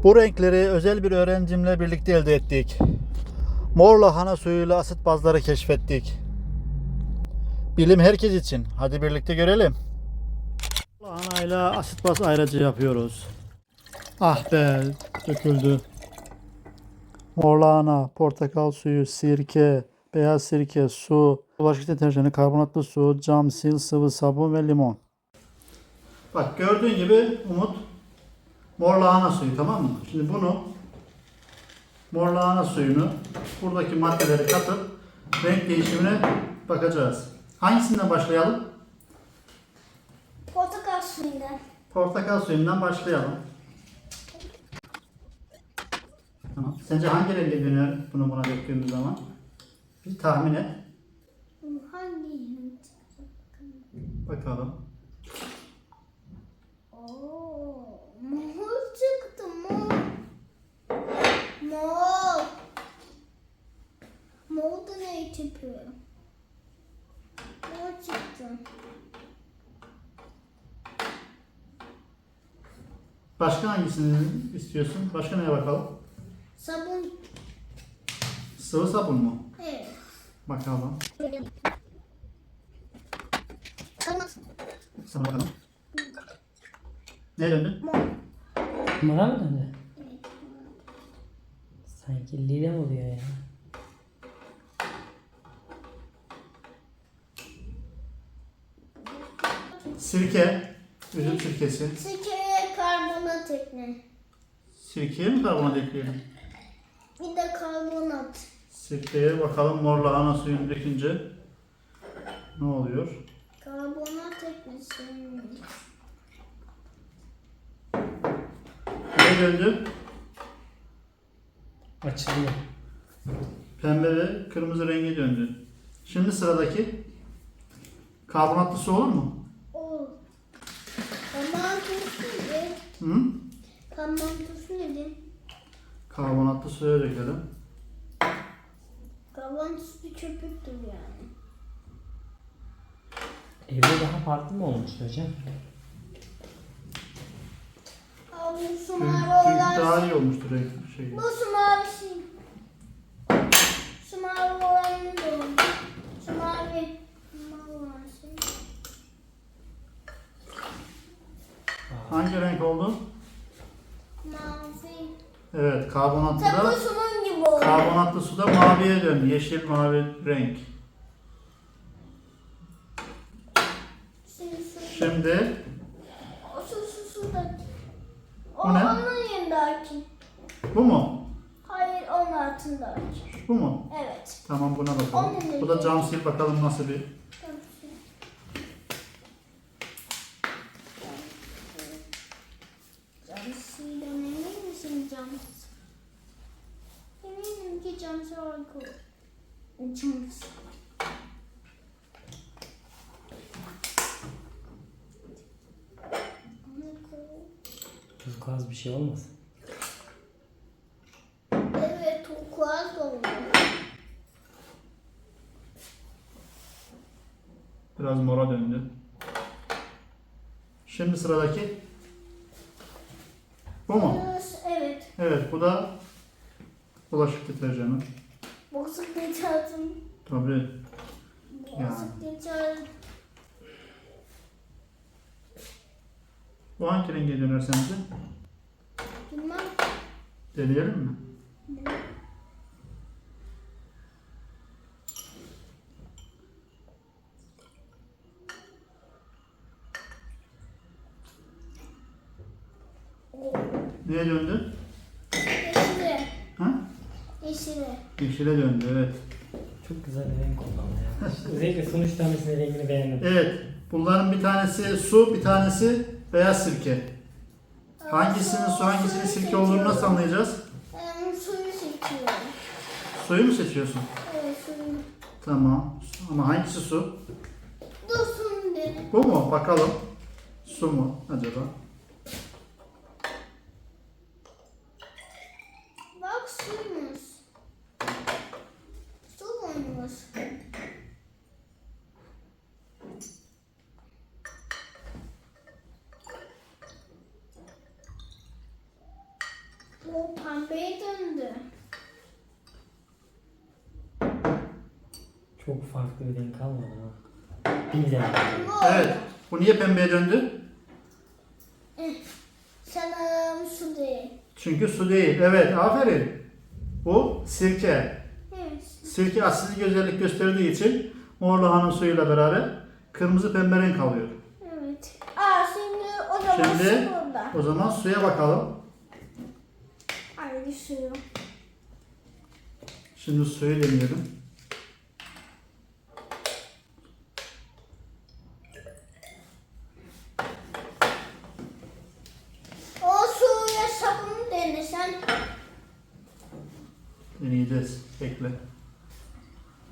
Bu renkleri özel bir öğrencimle birlikte elde ettik. Mor lahana suyuyla asit bazları keşfettik. Bilim herkes için. Hadi birlikte görelim. Lahanayla asit baz ayracı yapıyoruz. Ah be, döküldü. Mor lahana, portakal suyu, sirke, beyaz sirke, su, bulaşık deterjanı, karbonatlı su, cam, sil, sıvı sabun ve limon. Bak gördüğün gibi Umut, mor lahana suyu, tamam mı? Şimdi bunu, mor lahana suyunu buradaki maddeleri katıp renk değişimine bakacağız. Hangisinden başlayalım? Portakal suyundan. Portakal suyundan başlayalım. Tamam. Sence hangi renge döner bunu buna döktüğümüz zaman? Bir tahmin et. Hangi renk? Bakalım. Oo, mor çıktı mor. Mor. Mor da ne çıkıyor? Mor çıktı. Başka hangisini istiyorsun? Başka neye bakalım? Sabun. Sıvı sabun mu? Evet. Bakalım. Kalmaz. Sana bakalım. Ne döndü? Mor. Mora mı döndü? Sanki lila oluyor ya. Sirke. Üzüm sirkesi. Sirkeye karbonat ekle. Sirkeye mi karbonat ekleyelim? Bir de karbonat. Sirkeye bakalım mor lahana suyunu dökünce ne oluyor? Karbonat eklesin. Ne döndü? Açılıyor. Pembe ve kırmızı rengi döndü. Şimdi sıradaki karbonatlı su olur mu? O. Karbonat neydi? Hı? Karbonat neydi? Karbonatlı suya dökelim. Karbonat bir köpüktür yani. Evde daha farklı mı olmuş hocam? Abi su Çünkü mavi daha olan iyi olmuştur renk şey. bu su mavisi. Su mavi olanı da oldu. Su mavi. Mavi olanı. Hangi renk oldu? Mavi. Evet, karbonatlı Tıpkı da sunum gibi oldu. karbonatlı suda maviye döndü. Yeşil mavi renk. Şimdi O su da. O Bu ne? onun yanındaki. bu mu? Hayır onun altındaki. Bu mu? Evet. Tamam buna bakalım. Onun Bu da rengi. cam sil bakalım nasıl bir. Camsıyla emin misin cams? Eminim ki camsı harika. Cams. Turkuaz bir şey olmasın? Evet, turkuaz da olur. Biraz mora döndü. Şimdi sıradaki bu mu? Evet. Evet, bu da bulaşık deterjanı. Bozuk geçerdim. Tabii. Bozuk geçerdim. Bu hangi renge döner sence? Bilmem. Deneyelim mi? O. Neye döndü? Yeşile. Ha? Yeşile. Yeşile döndü, evet. Çok güzel bir renk oldu ama ya. Özellikle sonuç tanesinin rengini beğendim. Evet, bunların bir tanesi su, bir tanesi beyaz sirke. Hangisinin su, hangisinin sirke olduğunu nasıl anlayacağız? Suyu seçiyorum. Suyu mu seçiyorsun? Evet suyu. Tamam. Ama hangisi su? Dursun dedim. Bu mu? Bakalım. Su mu acaba? Bak suymuş. Su muymuş? O pembeye döndü. Çok farklı bir renk kalmadı ha. Bir güzel. Bu Evet. Bu niye pembeye döndü? sanırım su değil. Çünkü su değil. Evet, aferin. Bu sirke. Evet. Sirke asitlik özellik gösterdiği için mor lahana suyuyla beraber kırmızı pembe renk alıyor. Evet. Şimdi o zaman Şimdi su burada. o zaman suya bakalım. Hangi suyu? Şimdi suyu deneyelim. O suya sabun denesen. Deneyeceğiz. Bekle.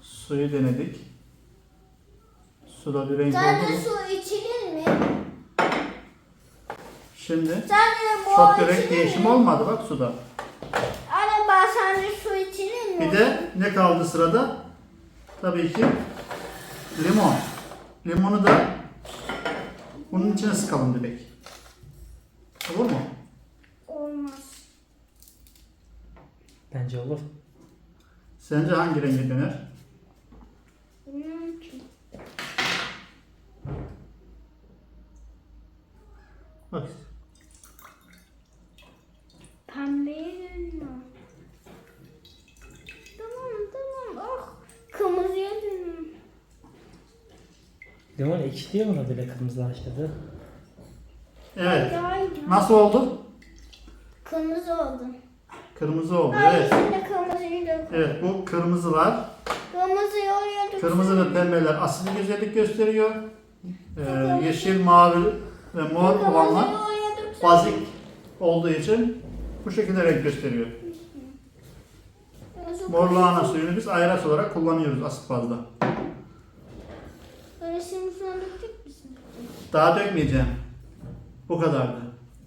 Suyu denedik. Suda bir renk oldu Sadece mu? su içilir mi? Şimdi Sadece bu çok bir renk içilir değişimi mi? olmadı bak suda. Araba sadece su içilir mi? Bir de ne kaldı sırada? Tabii ki limon. Limonu da bunun içine sıkalım direkt. Olur mu? Olmaz. Bence olur. Sence hangi rengi döner? Bilmiyorum ki. Bak. Pembeye dönüyor. Tamam. Oh. Kırmızıya dönüyor. Limon ekşi diyor mu böyle kırmızılaştırdı? Evet. Hayır. Nasıl oldu? Kırmızı oldu. Kırmızı oldu. Hayır, Evet. şimdi kırmızıyı dök. Evet, bu kırmızılar. Kırmızıyı oraya dök. Kırmızı ve pembeler asitlik özellik gösteriyor. Yeşil, mavi ve mor olanlar Kırmızıyı oraya dök. bazik olduğu için bu şekilde renk gösteriyor. Mor lahana suyunu biz ayraç olarak kullanıyoruz asit bazda. Böyle şimdi sonra dökecek misin? Daha dökmeyeceğim. Bu kadardı.